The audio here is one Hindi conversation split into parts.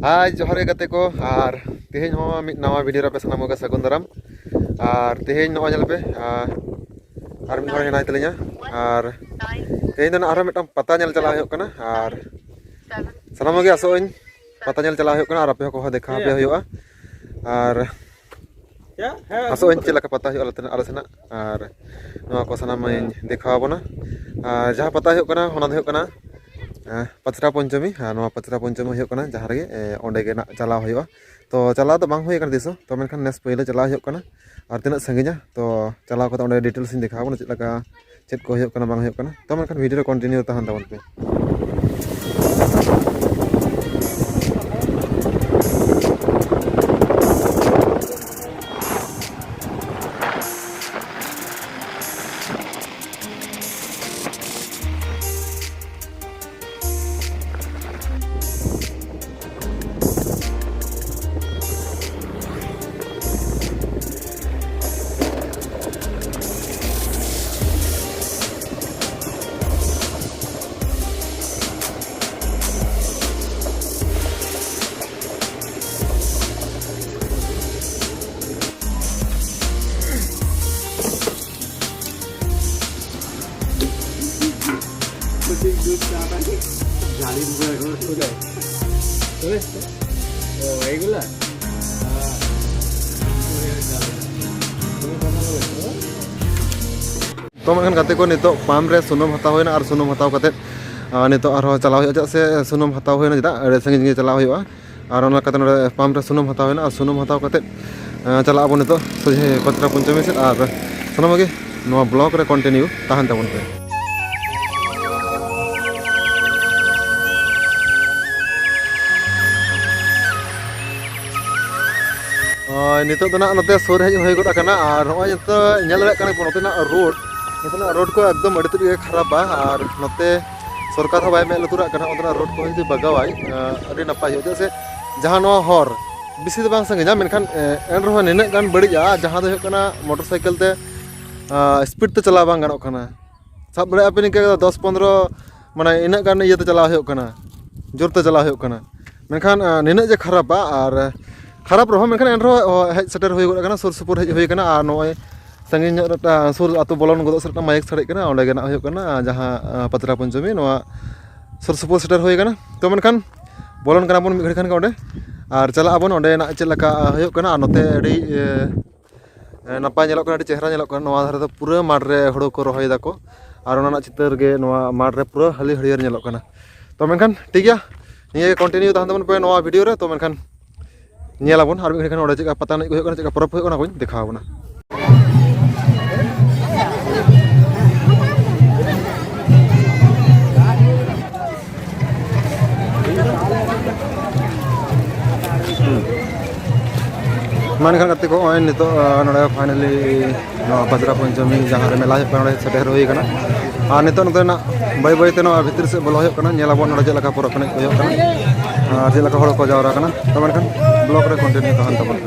Hai, johar ya gate ko, ar tihin ho mit nawa video rape sana moga sagun daram, ar tihin no anyal pe, ar mit orang naik telinya, ar tihin dan ar mit pata nyal cala hayok kana, ar sana moga asoin pata nyal cala hayok kana, ar ape ko dekha pe hoyoa, ar asoin cila ka pata hayok alasana, ar no ko sana main dekha abona, jaha pata hayok kana, hona hayok kana. Patra Ponchami, no Patra Ponchami Hokana, Jahari, Ondegana Chala Hoya. To Chala the Bang Hoya Diso, Toman Nest Pila Chala Hokana, Artina Sangina, to Chala on the details in the carbon, like a Chetko Hokana Bang Hokana. Toman can video continue the Handa one. तो मन गाते को नितो पाम रे सुनुम हताव होइना आर सुनुम हताव कते नितो आरो चलाव होय से सुनुम हताव होइना जदा अरे संगे चलाव होय आर ओना कते पाम रे सुनुम हताव होइना आर सुनुम हताव कते चला आबो नितो सोजे पत्रा पंचमी से आर सनमगे नो ब्लॉग रे कंटिन्यू ताहन ताबन पे नितो दना नते सोर हेज होय गड kana आर होय तो नेल रे kana नते रोड इतना रोड को एकदम अड़ी खराब और नते सरकार हो बाय लुतुरा करना रोड को यदि बगावाई अड़ी नपाय से जहाँ हर बेसि तो बांग संगे मेनखान एन रहो निना गान बड़िया जहाँ दो होकना मोटरसाइकिल ते स्पीड ते चला बांग गानोक खाना सब बड़े अपनी के 10-15 माने इना गान ये ते चला होकना जोर ते चला होकना मेनखान निना जे खराब और खराब रहो मेनखान एन रहो हेज सेटर होय गना सुर सुपुर हेज होय गना और नोय संगीन सुर आतु बोलन गदो सरटा माइक सड़े कना ओंडे गना होय कना जहां पत्रा पंचमी नोआ सुर सुपुर सेटर होय गना तो मनखान बोलन कना बन मिघड़ी खान का ओंडे और चला आबन ओंडे ना चलका होय कना नोते अडी नपाय नेलो कना चेहरा नेलो कना नोआ धारे तो पूरा माठ रे हड़ो को रहोय दाको और ओना चितर गे नोआ माठ रे पूरा हली हरियर नेलो कना तो मनखान ठीक गया निये कंटिन्यू ताहन तबन पे नोआ वीडियो रे तो मनखान नेलाबन और मिघड़ी खान ओंडे चेका पता नै होय कना चेका परब होय कना कोई देखावना मन खान गति को नितो नोडे फाइनली पत्रा पंचमी जहाँ रे मेला नोडे सेटेर होई कना और नितो नोतेना बै बै ते भितर से बोलो होय कना नेलाबो नोडे जेलका परब फने होय कना और जेलका हड़ को जावरा कना तो मन खान ब्लॉग रे कंटिन्यू तहन तबन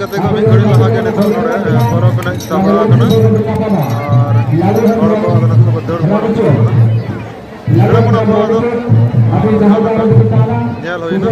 ᱠᱟᱛᱮ ᱜᱮ ᱢᱤᱫ ᱜᱷᱟᱹᱲᱤᱡ ᱞᱟᱦᱟ ᱜᱮ ᱱᱤᱛᱚᱜ ᱱᱚᱰᱮ ᱯᱚᱨᱚᱵᱽ ᱮᱱᱮᱡ ᱪᱟᱵᱟ ᱟᱠᱟᱱᱟ ᱟᱨ ᱦᱚᱲ ᱠᱚ ᱟᱫᱚ ᱱᱤᱛᱚᱜ ᱫᱚ ᱫᱟᱹᱲ ᱠᱚ ᱟᱨᱟᱢᱵᱷᱚ ᱟᱠᱟᱱᱟ ᱱᱚᱰᱮ ᱠᱷᱚᱱ ᱟᱵᱚ ᱫᱚ ᱡᱟᱦᱟᱸ ᱞᱮᱠᱟ ᱧᱮᱞ ᱦᱩᱭᱱᱟ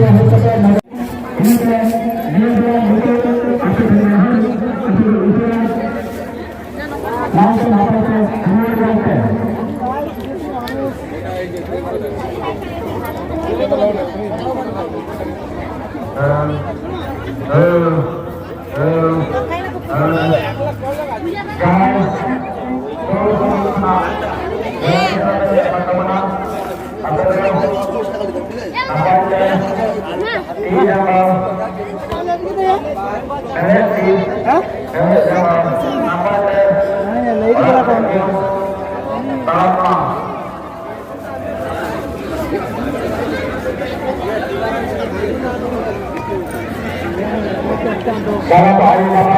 Kalau